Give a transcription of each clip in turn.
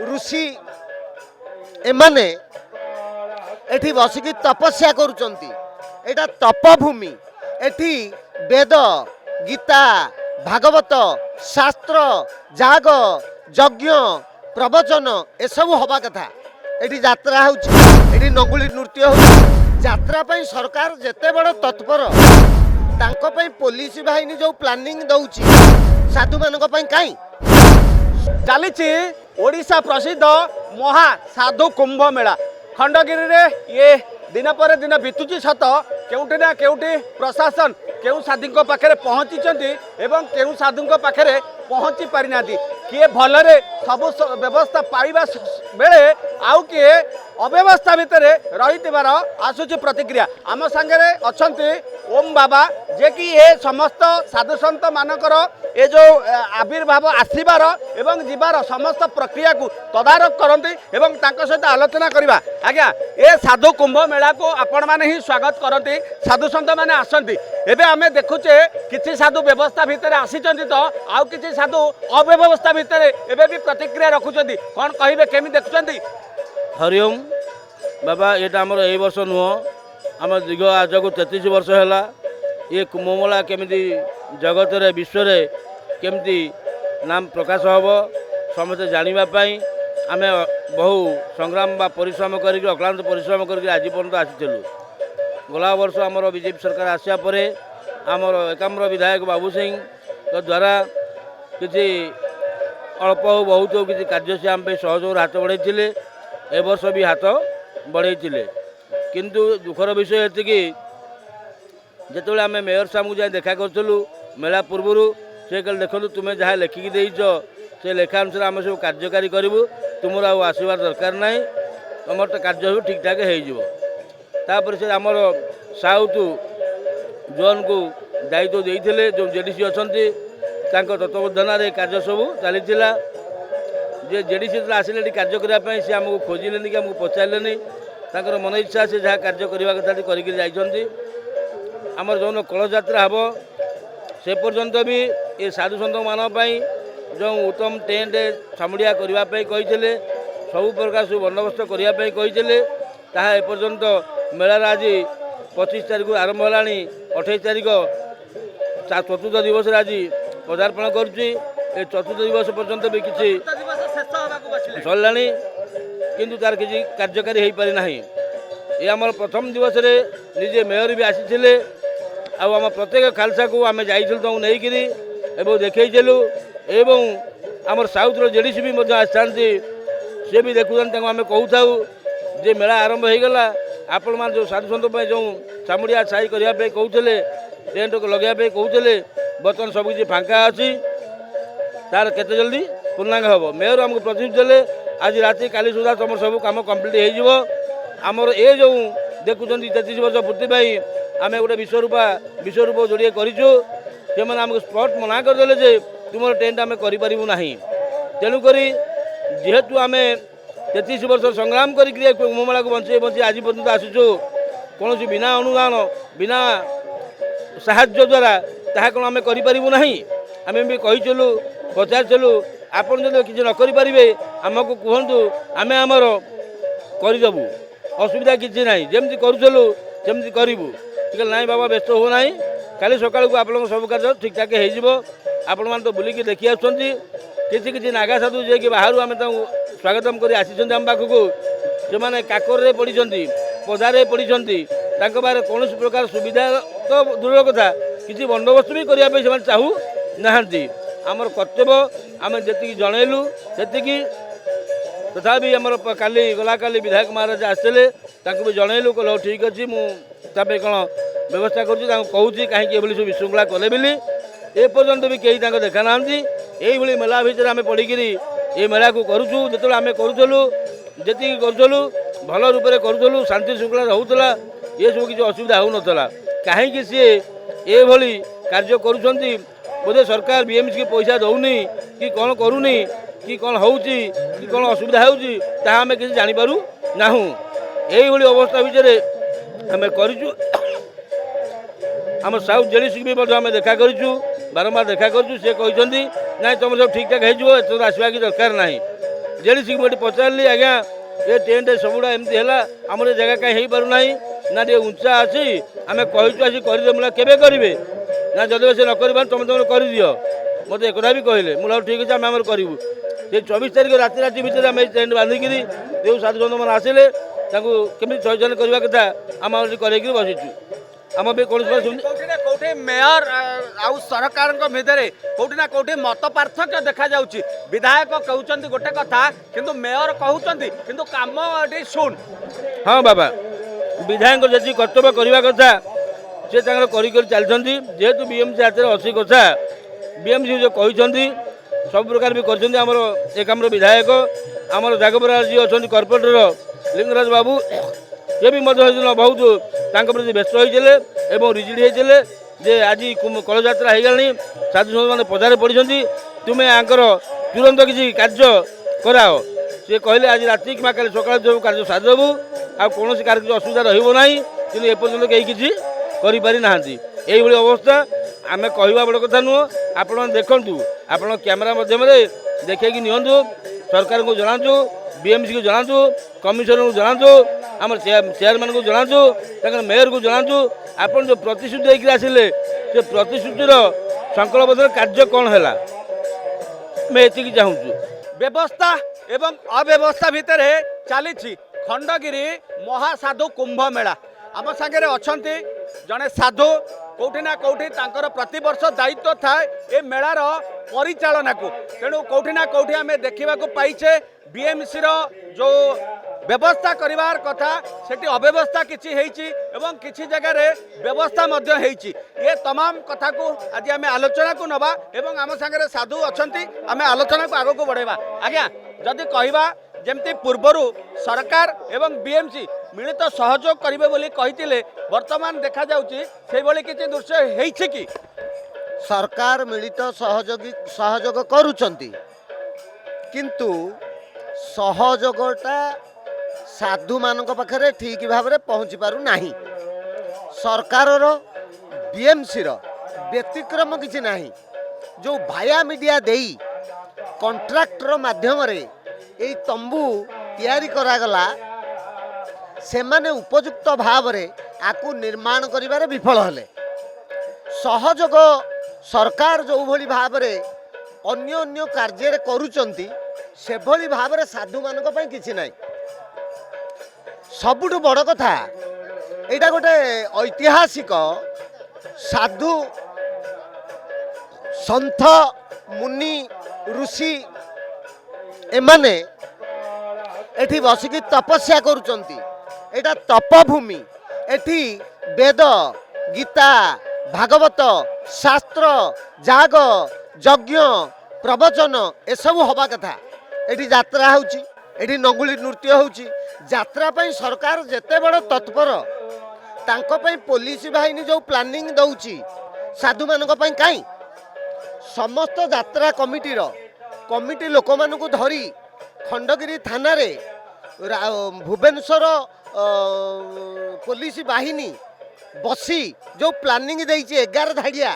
ऋषि एमाने एठी बसिकी तपस्या करुचंती। एटा तपभूमि। एठी वेद गीता भागवत शास्त्र जाग यज्ञ प्रवचन एसबू हवा कथा। एठी यात्रा होची, नंगुली नृत्य होची। यात्रा पई सरकार जेते बड़ तत्पर तांको पई पुलिस बाहिनी जो प्लानिंग दउची साधु मानक पई काई चली ओडिशा प्रसिद्ध महा साधु कुंभ मेला खंडगिरी रे ये दिन पर दिन बीतुची सत केउटी ना केउटी प्रशासन केउ साधु पाखे पहुँची एवं केउ साधु पाखे पहुँची पारि ना किए भलरे सब व्यवस्था पाइबा बेले आउ किए अव्यवस्था भितर रही आसूची प्रतिक्रिया आम सांगे अच्छे ओम बाबा जे कि ये समस्त साधु सन्त मानकर ये जो आविर्भाव आसबार एवं जीवार समस्त प्रक्रिया को तदारख करती एवं तांको सहित आलोचना करवा। आज्ञा ये साधु कुंभ मेला को आपण मैंने ही स्वागत करती साधु सन्त मैंने आसती एवं आम देखुचे किसी साधु व्यवस्था भितर आसी तो आउ किसी साधु अव्यवस्था भितर एवं भी प्रतिक्रिया रखुंट कौन कहे केमी देखुं। हरिओम बाबा ये आमर ए वर्ष नुह आम दीर्घ आज को 33 वर्ष है ये कुंभमेला केमी जगत विश्व केमती नाम प्रकाश हम समस्ते जानापी आम बहु संग्राम बा परिश्रम कर अक्लांत परिश्रम कर आज पर्यटन आसीलु। गला वर्ष आमर बीजेपी सरकार आसा आमर एकाम्र विधायक बाबू सिंह द्वारा किसी अल्प हो बहुत हो किसी कार्य से आम सहयोग हाथ बढ़ाई ए वर्ष भी हाथ बढ़ाई किंतु दुखर विषय ये जिते आम मेयर साहब को जाए देखा करूँ मेला पूर्वर से कल देखो तुम्हें जहाँ लेखिकी देच से लेखा अनुसार आम सब कार्यकारी करूँ तुम आसबार दरकार ना तुम कार्य सब ठीक ठाक होपर से आमर साउथ जोन को दायित्व देते जो जेडीसी अच्छा तत्वावधान कार्य सब चली जे जेडीसी आसिले कार्य करने से आमको खोजिले कि आमको पचारे ताकर मन इच्छा से जहाँ कार्य करने कथा कर आमर जो कलश यात्रा हम से पर्यंत भी ये साधु सन्त मानी जो उत्तम टेंट छामुड़िया करने सबु प्रकार सब बंदोबस्त करने ताहा एपर्यंत मेलार आज 25 तारीख आरंभ है 28 तारीख चतुर्थ दिवस आज पदार्पण करुच्ची चतुर्थ दिवस पर्यंत भी किसी सरला किंतु तार किसी कार्यकारी हो पारिना ये आम प्रथम दिवस रे निजे मेयर भी आसी आम प्रत्येक खालसा को आम जाइलु नहीं देखलु एवं आमर साउथर जेडीसी भी आसता सी भी देखुं आम कहू जे मेला आरंभ हो गला आपण मान जो साधु सन्त जो चामुड़िया छाई करने कहते टेंट को लगे कहते बर्तमान सबकि फांका अच्छी तार केते जल्दी पूर्णांग हम मेयर आमको प्रतिश्रुति देले आज राति काली सुधा तुम सब कम कम्प्लीट हो आमर ए जो देखुं 33 वर्ष पूर्ति पाई आम गोटे विश्वरूप जोड़े करूँ से मैंने आमको स्पट मना करदे जे तुम टेंट आम करूँ तेणुक जेहेतु आम 33 वर्ष संग्राम कुंभमेला को बचे बचे आज पर्यटन आसुचु कौन बिना अनुदान बिना साहाय्य द्वारा ताहा कौन आम करूँ आम भी कहीचलु पचारू आपड़ जो किसी न करें आमको कहतु आम आमर करदेबू असुविधा किसी ना जमी करूँ जमी करूँ ना बाबा व्यस्त हो ना काली सकाल को आप सब कार्य ठीक ठाक आपण मैंने तो बुलिकी देखी आसी नागा साधु जे कि बाहर आम स्वागतम कर आसी आम पाखक से मैंने काकर पड़ी पदारे पड़ी बारे कौन प्रकार सुविधा तो दूर कथा किसी बंदोबस्त भी करने चाहू ना आमर कर्तव्य आम जी जनइलु से तथा आमर काली गला काली विधायक महाराज आसते भी जनइलु कल ठीक अच्छे मुझे कौन व्यवस्था करुँच कहीं सब विशृंखला कले बोली एपर्यंत भी कहीं देखा ना यही मेला भितर आम पढ़ी ये मेला को करुचु जो आम करूँ जी करूँ भल रूप से करूँ शांति श्रृंखला रोला ये सब किसी असुविधा हो नाला कहीं सी ये कार्य करुँच बोधे सरकार बीएमसी की पैसा दौनी कि कौन करूनी कि कौन होची कि कौन असुविधा होची ताहा हमें किसी जानीपारू नाहूँ यही अवस्था भितर आम करूँ आम साउथ जेडीसी भी आम देखा करूँ बारंबार देखा करूँ सी कहते ना तुम सब ठीक ठाक हो आसवा कि दरकार ना जेडी मुझे पचारि आज्ञा ये टेंट सबुड़ा एमती है आम जगह कहीं हो पार ना टे उंचा अच्छी आम कहूँ आसी करदे केवे करेंगे ना जदि से न कर तुम तुम कर दियो मत एक भी कहले मुझे ठीक अच्छे आम करूँ से 24 तारीख राति राति भितर आम टेंट बांधिकी जो साधु सन्त मैंने आसिले केमी चयन करवा कथा आम कर बसीचु आम भी कौन कौटे मेयर आउ सरकार भितर कौटी ना कौटी मत पार्थक्य देखा जाउची विधायक कहउचंती गोटे कथा किंतु मेयर कहउचंती किंतु काम एटी सुन हाँ बाबा विधायक जी कर्तव्य करवा कथा से कर चलती जेहेतु बीएमसी हाथ में अच्छी कथा बीएमसी जो कहते सब प्रकार भी करमर एक आम विधायक आमर जागपरा जी अच्छा कॉर्पोरेटर लिंगराज बाबू ये भी बहुत प्रति व्यस्त होते और रिजिड होते जे आज कलश यात्रा हो गलानी साधु सन्त मैंने पदारे पड़ी तुम्हें आंकर तुरंत किसी कार्य कराओ सी कहले आज राति कि कल सकाल जो कार्य सारिदेबू आ कौन कार्य असुविधा रहा कि एपर्तंत कहीं किसी करना यही अवस्था आम कहवा बड़ कथा नुह आप देखूँ आप कैमेरा मध्यम देखी नियंतु सरकार को जनातु बीएमसी को जनातु कमिशनर को जनातु आम चेयरमैन को जनातु मेयर को जनातु आप जो प्रतिश्रुति देकर आसिले से प्रतिश्रुतिर संकल्पबद्ध कार्य कौन है मैं ये चाहूँ व्यवस्था एवं अव्यवस्था भितर चली खंडगिरी महासाधु कुंभ मेला आम सागे अच्छा जड़े साधु कौटी ना कौटी प्रतिवर्ष दायित्व थाए ए मेलार परिचालना को तेणु कौटी ना कौटी आम देखा पाइचे बीएमसी जो व्यवस्था करिवार कथा सेठी अव्यवस्था किछि हेछि एवं किछि जगह रे व्यवस्था मध्य हेछि ये तमाम कथा को आज आम आलोचना को नबा एवं आम संगे साधु अछंती आम आलोचना को आगो को बढ़ेबा आज्ञा जदि कहबा जेमती पूर्वरु सरकार एवं बीएमसी मिलित सहयोग करिवे बोली कहितिले वर्तमान देखा जाउची सेहि बोली किछि दृश्य हेछि कि सरकार मिलित सहयोग करुचंती किंतु सहयोगटा साधु मानक पाखरे ठीक भाव में पहुँची पारु नाही सरकार बीएमसी व्यतिक्रम किसी नाही जो भाया मीडिया देई कंट्राक्टर माध्यम रे एई तंबू तैयारी करागला से माने उपयुक्त भाव रे आकु निर्माण करिबारे विफल हले सहयोग सरकार जो भली भाव रे अन्य अन्य कार्य करूचंती से भली भाव रे साधु मानक पई किछि नाही सबुठु बड़ कथा एटा गोटे ऐतिहासिक साधु सन्थ मुनि ऋषि एमाने एठी बसिकी तपस्या करुचंती एटा तपभूमि एठी वेद गीता भागवत शास्त्र जाग यज्ञ प्रवचन एसबू हवा कथा एठी यात्रा होची एठी नंगुली नृत्य होची यात्रा पई सरकार जेते बड़ तत्पर तांको पई पुलिस बाहिनी जो प्लानिंग दउची साधु मानक पई काई समस्त यात्रा कमिटी लोक मानकु धरी खंडगिरी थाना रे भुवनेश्वर पुलिस बाहिनी बसी जो प्लानिंग देइची 11 धाड़िया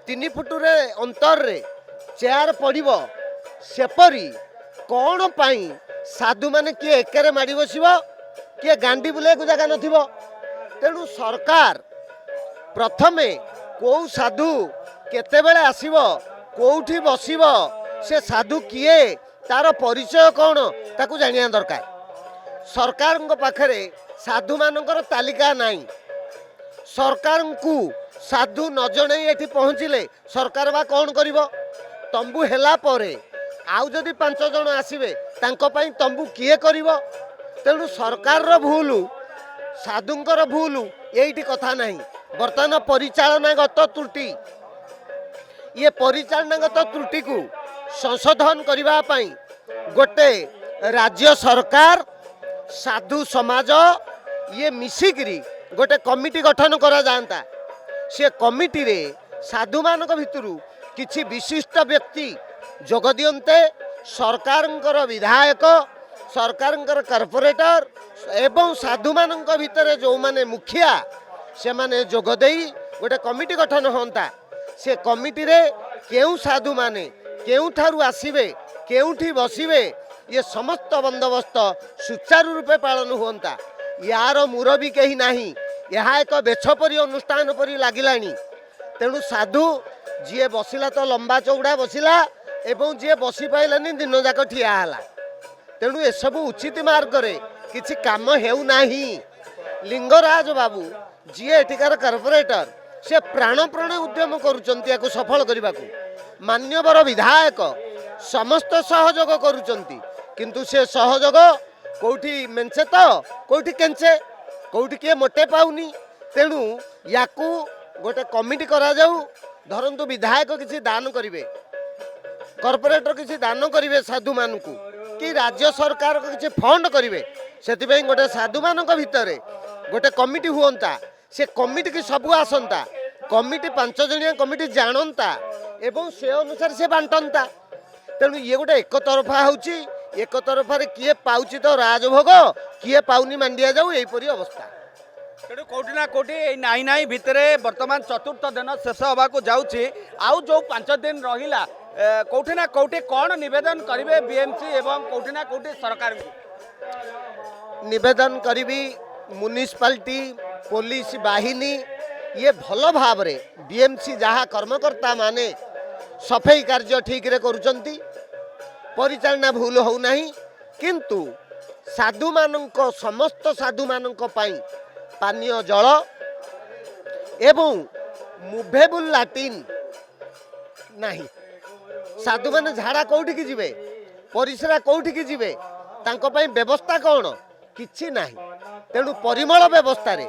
3 फुट रे अंतर रे चेयर पड़िबो सेपरी कौन पाई साधु माने किए एकेरे माड़ी बसिब किए गांडी बुले को जगह नथिबो तेणु सरकार प्रथमे को साधु केते बेले आसीबो कोठी बसिबो से साधु किए तार परिचय कौन ताकू जानिया दरकार सरकार पाखरे साधु मानकर तालिका नाही सरकार को साधु न जणे एठी पहुँचिले सरकार बा कौन करिवो तंबू हेला परे आउ जदि 5 जन आसिबे तांको पई तंबू किए करिवो तेणु सरकार रो भूल साधुंकर भूल एठी कथा नाही वर्तमान परिचालनागत त्रुटि ये परिचालनागत त्रुटि को संशोधन करबा पई गोटे राज्य सरकार साधु समाज ये मिसिकरी गोटे कमिटी गठन करा जानता से कमिटी रे साधु मानक भितरु किछि विशिष्ट व्यक्ति जोग दियन्ते सरकारंकर विधायक सरकारंकर कॉर्पोरेटर एवं साधु मानक भितर जो माने मुखिया से माने जोग देई गोटे कमिटी गठन होता से कमिटी रे केउ साधु माने केउ ठारू आसीबे केउठी बसिबे ये समस्त बंदोबस्त सुचारू रूपे पालन हुंता यार मुरबी कहीं नहीं यह एक बेछपरी अनुष्ठान परी लगिलानी तेणु साधु जी बसिला तो लंबा चौड़ा बसिला एवं जी बसी पाइलानी दिन जाक ठिया है तेणु एसब उचित मार्ग किसी काम हेउना लिंगराज बाबू जी एठिकार कॉर्पोरेटर से प्राण उद्यम करुँच सफल करने को मान्यवर विधायक समस्त सहयोग करुँच किंतु से सहयोग कौटी मेंचे तो कौटी केंचे कौटी किए मोटे पाउनी तेणु याकू गोटे कमिटी करा जाऊ धरंतु विधायक किसी दान करिवे कॉर्पोरेटर किसी दान करिवे साधु मानकू कि राज्य सरकार को किसी फंड करिवे सेतिबें गोटे साधु मानक भितर गोटे कमिटी हुअंता से कमिटी की सबू आसंता कमिटी 5 जणिया कमिटी जानता एवं से अनुसार से बांटंता तेणु ये गोटे एक तरफा होची एक तरफा किए पाउची तो राजभोग किए पाउनी मांडिया जाऊ यहीपरी अवस्था तेणु कौटी ना कौटी नाई नाई भितर वर्तमान चतुर्थ दिन शेष हवा को जाऊँगी आउ जो 5 दिन रहिला कौटी ना कौटी कौन निवेदन करेंगे बीएमसी एवं कौटी ना कौटी सरकार को निवेदन करी म्युनिसिपालिटी पुलिस बाहिनी ये भल भाव रे बीएमसी जहाँ कर्मकर्ता माने सफाई कार्य ठीक रे करुचंती परिचालना भूल होना किंतु साधु मानक समस्त साधु मानक पाई पानीय जल एवं मुभेबुल लाट्रिन नहीं साधु माने झाड़ा कौटी की जिवे परिश्रा कौटी की जिवे तांको पाई व्यवस्था कौन किछि नाही तेणु परिमल व्यवस्था रे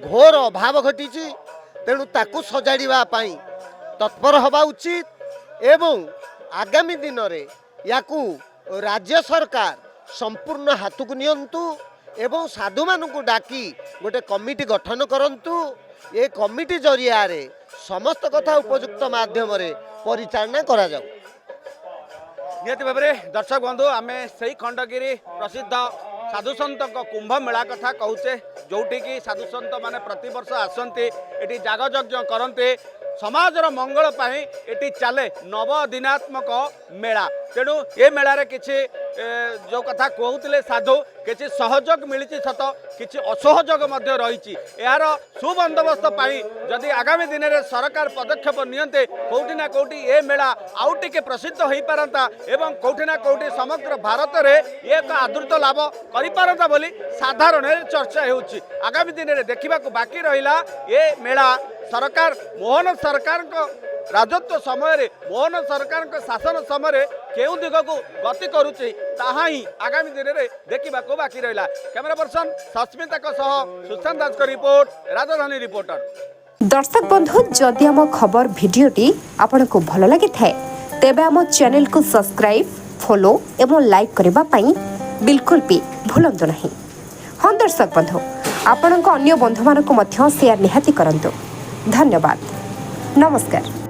घोर अभाव घटी तेणु ताकू सजाड़ा तत्पर हवा उचित एवं आगामी दिन रे याकू राज्य सरकार संपूर्ण हाथ को नियंतु एवं साधु मानू डाकी गोटे कमिटी गठन करंतु ये कमिटी जरिया रे समस्त कथा उपयुक्त माध्यम रे परिचालना करा जाऊ निहत भाव में दर्शक बंधु आम से खंडगिरी प्रसिद्ध साधु सन्त कुंभ मेला कथा कहूचे जोटि की साधु सन्त माने प्रति वर्ष आसती ये जागयज्ञ करते समाजर मंगल पाई एटी चले नवदिनात्मक मेला तेणु ये मेलार किसी जो कथा कहते साधु किसी सहयोग मिली सत किसी असहयोग रही यार सुबंदोबस्त पाई जदि आगामी दिन में सरकार पदक्षेप नियंते कौटी ना कौटी ये मेला आउ टिके प्रसिद्ध हो पारता एवं कौटी ना कौटी समग्र भारत में ये एक आदृत लाभ कर बोली साधारण चर्चा होउछि आगामी दिन में देखा बाकी रहा ये मेला सरकार मोहन सरकार राजत्व समय मोहन सरकार शासन समय केउ दिग को गति करुच्ची ताहा ही आगामी दिन में देखा बाकी रहा कैमरा पर्सन सस्मिता सुशांत दास को रिपोर्ट राजधानी रिपोर्टर। दर्शक बंधु जदि आम खबर भिडियोटी आपन को भल लगी थाए तेबे आम चैनल को सब्सक्राइब फॉलो एवं लाइक करबा पई बिल्कुल भी भूलंतु नहीं। हाँ दर्शक बंधु आपण अन्य बंधु मानक मध्य शेयर निहाती करंतु। धन्यवाद नमस्कार।